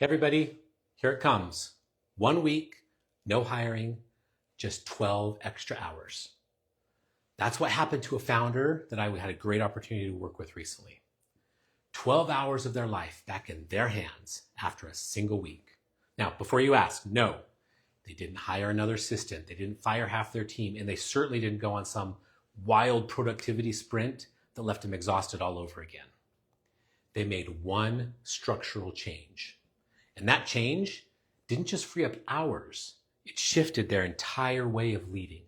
Hey everybody, here it comes. 1 week, no hiring, just 12 extra hours. That's what happened to a founder that I had a great opportunity to work with recently. 12 hours of their life back in their hands after a single week. Now, before you ask, no, they didn't hire another assistant, they didn't fire half their team, and they certainly didn't go on some wild productivity sprint that left them exhausted all over again. They made one structural change. And that change didn't just free up hours, it shifted their entire way of leading.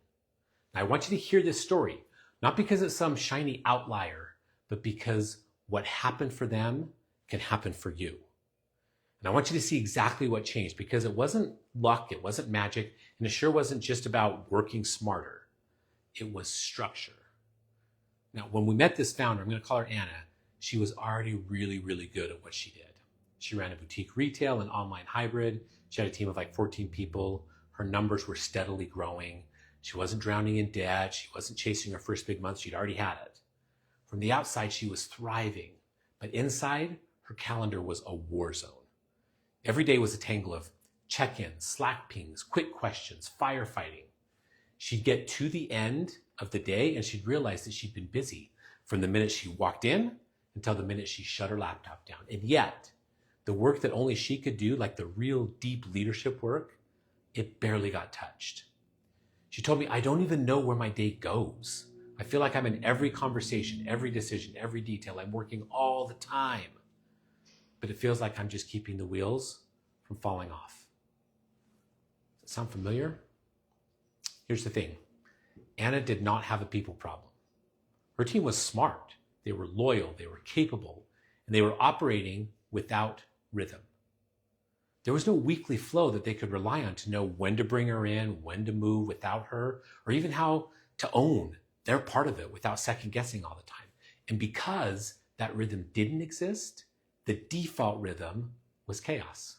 Now, I want you to hear this story, not because it's some shiny outlier, but because what happened for them can happen for you. And I want you to see exactly what changed, because it wasn't luck, it wasn't magic, and it sure wasn't just about working smarter. It was structure. Now, when we met this founder, I'm going to call her Anna, she was already really, really good at what she did. She ran a boutique retail and online hybrid. She had a team of like 14 people. Her numbers were steadily growing. She wasn't drowning in debt. She wasn't chasing her first big month. She'd already had it. From the outside, she was thriving. But inside, her calendar was a war zone. Every day was a tangle of check-ins, Slack pings, quick questions, firefighting. She'd get to the end of the day and she'd realize that she'd been busy from the minute she walked in until the minute she shut her laptop down. And yet, the work that only she could do, like the real deep leadership work, it barely got touched. She told me, I don't even know where my day goes. I feel like I'm in every conversation, every decision, every detail. I'm working all the time. But it feels like I'm just keeping the wheels from falling off. Does that sound familiar? Here's the thing. Anna did not have a people problem. Her team was smart. They were loyal. They were capable. And they were operating without rhythm. There was no weekly flow that they could rely on to know when to bring her in, when to move without her, or even how to own their part of it without second guessing all the time. And because that rhythm didn't exist, the default rhythm was chaos.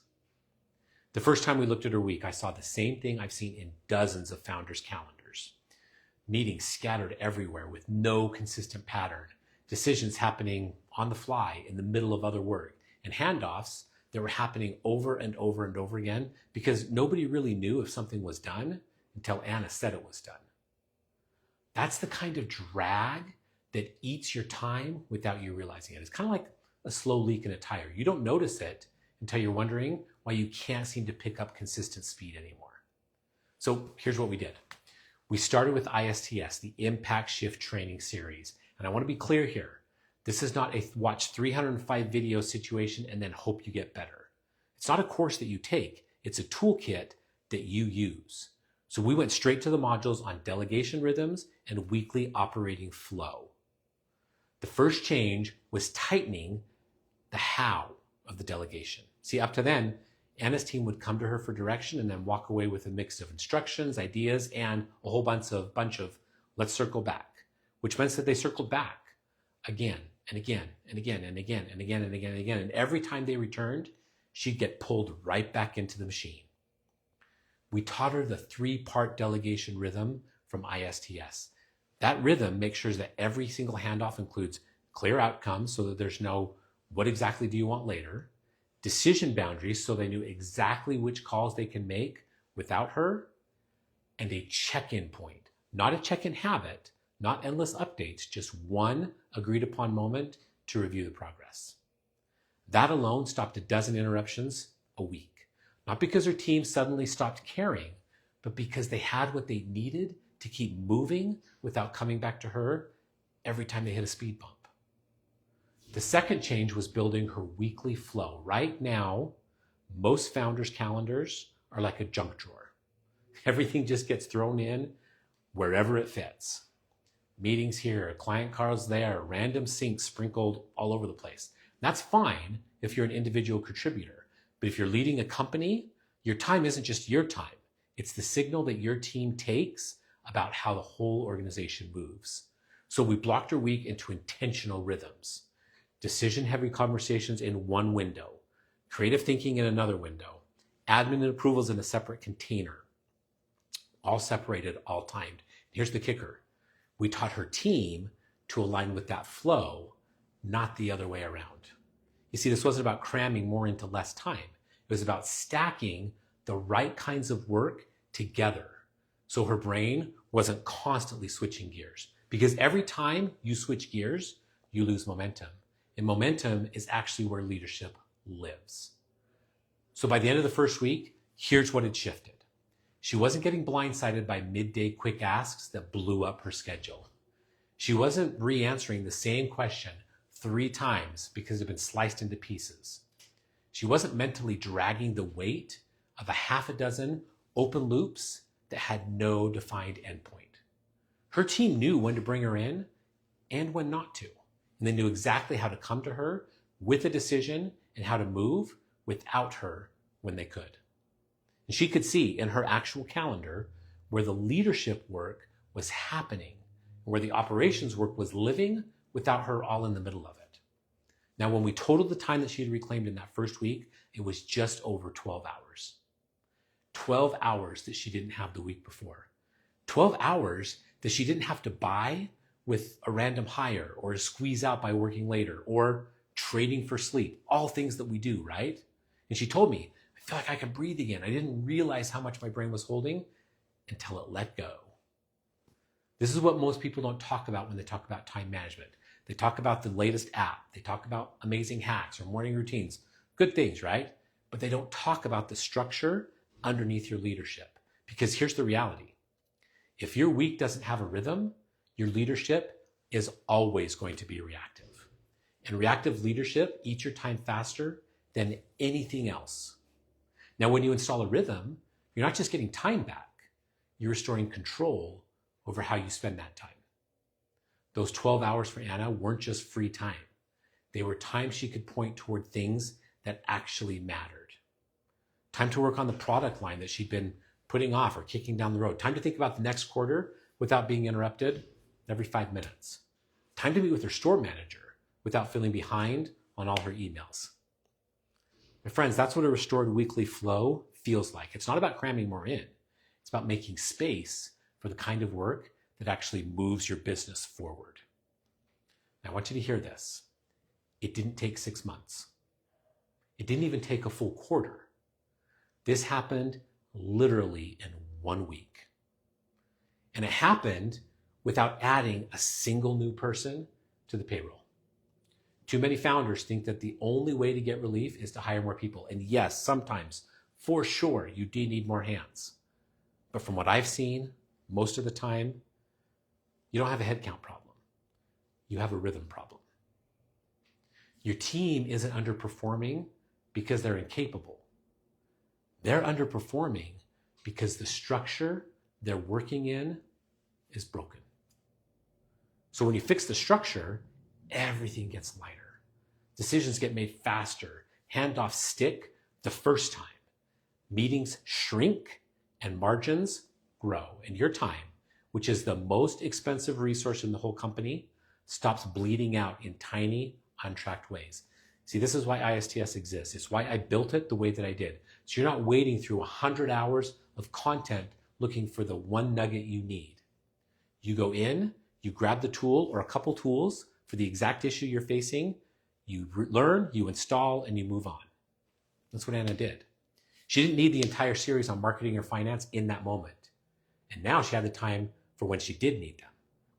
The first time we looked at her week, I saw the same thing I've seen in dozens of founders' calendars. Meetings scattered everywhere with no consistent pattern, decisions happening on the fly in the middle of other work, and handoffs that were happening over and over and over again because nobody really knew if something was done until Anna said it was done. That's the kind of drag that eats your time without you realizing it. It's kind of like a slow leak in a tire. You don't notice it until you're wondering why you can't seem to pick up consistent speed anymore. So here's what we did. We started with ISTS, the Impact Shift Training Series. And I want to be clear here. This is not a watch 305 video situation and then hope you get better. It's not a course that you take. It's a toolkit that you use. So we went straight to the modules on delegation rhythms and weekly operating flow. The first change was tightening the how of the delegation. See, up to then, Anna's team would come to her for direction and then walk away with a mix of instructions, ideas, and a whole bunch of let's circle back, which meant that they circled back again and again and again and again and again and again and again. And every time they returned, she'd get pulled right back into the machine. We taught her the 3-part delegation rhythm from ISTS. That rhythm makes sure that every single handoff includes clear outcomes so that there's no what exactly do you want later, decision boundaries so they knew exactly which calls they can make without her, and a check-in point, not a check-in habit, not endless updates, just one agreed upon moment to review the progress. That alone stopped a dozen interruptions a week. Not because her team suddenly stopped caring, but because they had what they needed to keep moving without coming back to her every time they hit a speed bump. The second change was building her weekly flow. Right now, most founders' calendars are like a junk drawer. Everything just gets thrown in wherever it fits. Meetings here, client calls there, random syncs sprinkled all over the place. That's fine if you're an individual contributor. But if you're leading a company, your time isn't just your time. It's the signal that your team takes about how the whole organization moves. So we blocked her week into intentional rhythms. Decision-heavy conversations in one window, creative thinking in another window, admin and approvals in a separate container, all separated, all timed. Here's the kicker. We taught her team to align with that flow, not the other way around. You see, this wasn't about cramming more into less time. It was about stacking the right kinds of work together so her brain wasn't constantly switching gears. Because every time you switch gears, you lose momentum. And momentum is actually where leadership lives. So by the end of the first week, here's what had shifted. She wasn't getting blindsided by midday quick asks that blew up her schedule. She wasn't re-answering the same question 3 times because it had been sliced into pieces. She wasn't mentally dragging the weight of a half a dozen open loops that had no defined endpoint. Her team knew when to bring her in and when not to. And they knew exactly how to come to her with a decision and how to move without her when they could. And she could see in her actual calendar where the leadership work was happening, where the operations work was living without her all in the middle of it. Now, when we totaled the time that she had reclaimed in that first week, it was just over 12 hours. 12 hours that she didn't have the week before. 12 hours that she didn't have to buy with a random hire or squeeze out by working later or trading for sleep, all things that we do, right? And she told me, I feel like I can breathe again. I didn't realize how much my brain was holding until it let go. This is what most people don't talk about when they talk about time management. They talk about the latest app. They talk about amazing hacks or morning routines. Good things, right? But they don't talk about the structure underneath your leadership. Because here's the reality. If your week doesn't have a rhythm, your leadership is always going to be reactive. And reactive leadership eats your time faster than anything else. Now, when you install a rhythm, you're not just getting time back, you're restoring control over how you spend that time. Those 12 hours for Anna weren't just free time. They were time she could point toward things that actually mattered. Time to work on the product line that she'd been putting off or kicking down the road. Time to think about the next quarter without being interrupted every 5 minutes. Time to meet with her store manager without feeling behind on all her emails. My friends, that's what a restored weekly flow feels like. It's not about cramming more in. It's about making space for the kind of work that actually moves your business forward. Now, I want you to hear this. It didn't take 6 months. It didn't even take a full quarter. This happened literally in 1 week. And it happened without adding a single new person to the payroll. Too many founders think that the only way to get relief is to hire more people. And yes, sometimes, for sure, you do need more hands. But from what I've seen, most of the time, you don't have a headcount problem. You have a rhythm problem. Your team isn't underperforming because they're incapable. They're underperforming because the structure they're working in is broken. So when you fix the structure, everything gets lighter. Decisions get made faster. Handoffs stick the first time. Meetings shrink and margins grow. And your time, which is the most expensive resource in the whole company, stops bleeding out in tiny, untracked ways. See, this is why ISTS exists. It's why I built it the way that I did. So you're not waiting through 100 hours of content looking for the one nugget you need. You go in, you grab the tool or a couple tools for the exact issue you're facing, you learn, you install, and you move on. That's what Anna did. She didn't need the entire series on marketing or finance in that moment. And now she had the time for when she did need them.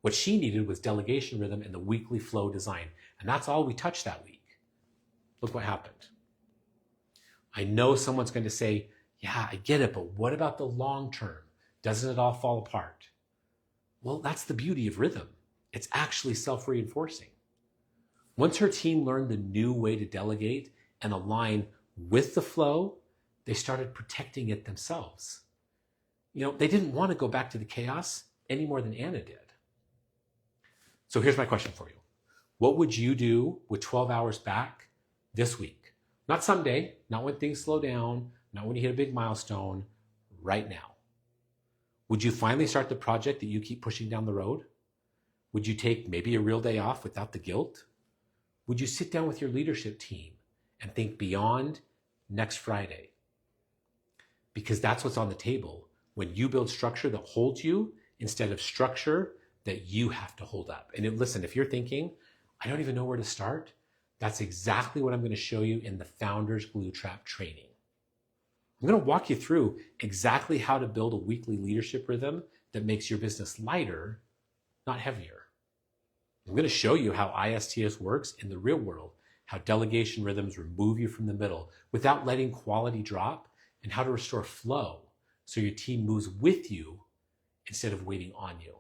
What she needed was delegation rhythm and the weekly flow design. And that's all we touched that week. Look what happened. I know someone's going to say, yeah, I get it, but what about the long term? Doesn't it all fall apart? Well, that's the beauty of rhythm. It's actually self-reinforcing. Once her team learned the new way to delegate and align with the flow, they started protecting it themselves. They didn't want to go back to the chaos any more than Anna did. So here's my question for you. What would you do with 12 hours back this week? Not someday, not when things slow down, not when you hit a big milestone, right now. Would you finally start the project that you keep pushing down the road? Would you take maybe a real day off without the guilt? Would you sit down with your leadership team and think beyond next Friday? Because that's what's on the table when you build structure that holds you instead of structure that you have to hold up. And listen, if you're thinking, I don't even know where to start, that's exactly what I'm going to show you in the Founders Glue Trap training. I'm going to walk you through exactly how to build a weekly leadership rhythm that makes your business lighter, not heavier. I'm going to show you how ISTS works in the real world, how delegation rhythms remove you from the middle without letting quality drop, and how to restore flow so your team moves with you instead of waiting on you.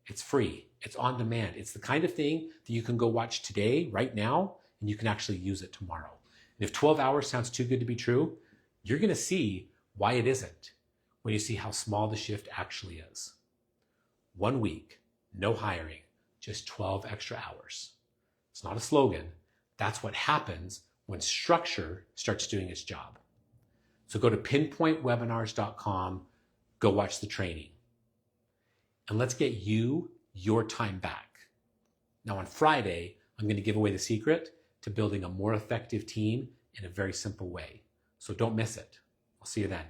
It's free. It's on demand. It's the kind of thing that you can go watch today, right now, and you can actually use it tomorrow. And if 12 hours sounds too good to be true, you're going to see why it isn't when you see how small the shift actually is. 1 week, no hiring, just 12 extra hours. It's not a slogan. That's what happens when structure starts doing its job. So go to pinpointwebinars.com, go watch the training. And let's get you your time back. Now on Friday, I'm going to give away the secret to building a more effective team in a very simple way. So don't miss it. I'll see you then.